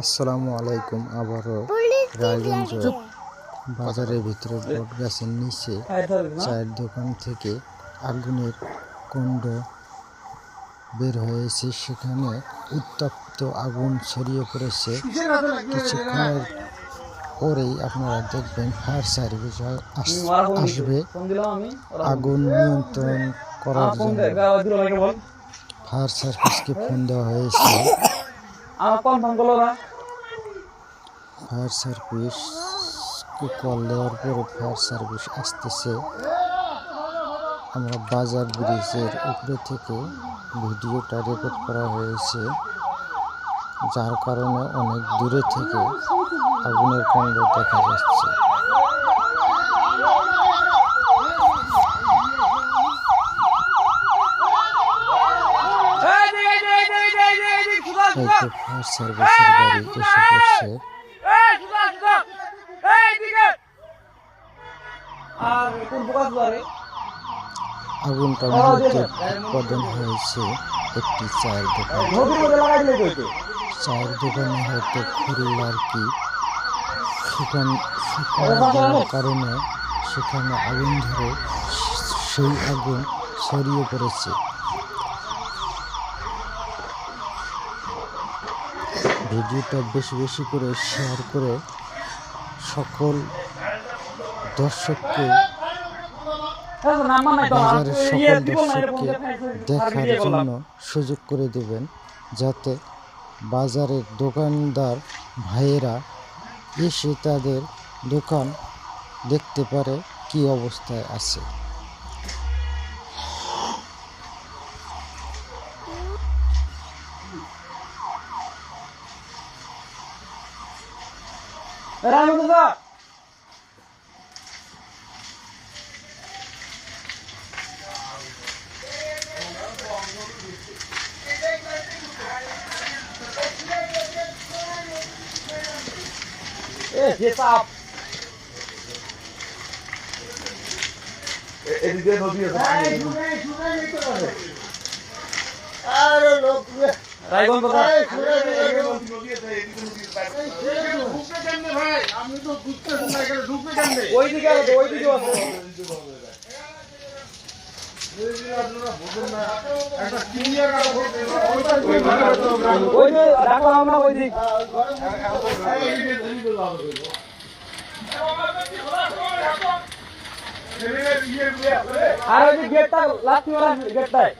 আসসালামু আলাইকুম। আবারও রায়গঞ্জ বাজারের ভিতরে বট গাছের নিচে চায়ের দোকান থেকে আগুনের কুণ্ড বের হয়েছে। সেখানে উত্তপ্ত আগুন ছড়িয়ে পড়েছে। কিছুক্ষণের পরেই আপনারা দেখবেন ফায়ার সার্ভিস আসবে আগুন নিয়ন্ত্রণ করার জন্য। ফায়ার সার্ভিসকে ফোন দেওয়া হয়েছে। ফায়ার সার্ভিসকে কল দেওয়ার পরে ফায়ার সার্ভিস আসতেছে। আমরা বাজার ব্রিজের উপরে থেকে ভিডিওটা রেকর্ড করা হয়েছে, যার কারণে অনেক দূরে থেকে আগুনের কুণ্ড দেখা যাচ্ছে। ফায়ার সার্ভিসের গাড়ি এসে পড়ছে। আগুনটা মূলত উৎপাদন হয়েছে একটি চায়ের দোকান। চায়ের দোকানে হয়তো খুরুল আর কি শুকানোর কারণে সেখানে আগুন ধরে সেই আগুন ছড়িয়ে পড়েছে। ভিডিওটা বেশি বেশি করে শেয়ার করে সকল দর্শককে, বাজারের সকল দর্শককে দেখার জন্য সুযোগ করে দেবেন, যাতে বাজারের দোকানদার ভাইয়েরা এসে তাদের দোকান দেখতে পারে কি অবস্থায় আছে। এদিকে নদী আছে। রায়গঞ্জ কোথায়? ওইদিকে আছে, ওইদিকেও আছে। আর ওই যে গেটটা লাস্ট গেটটায়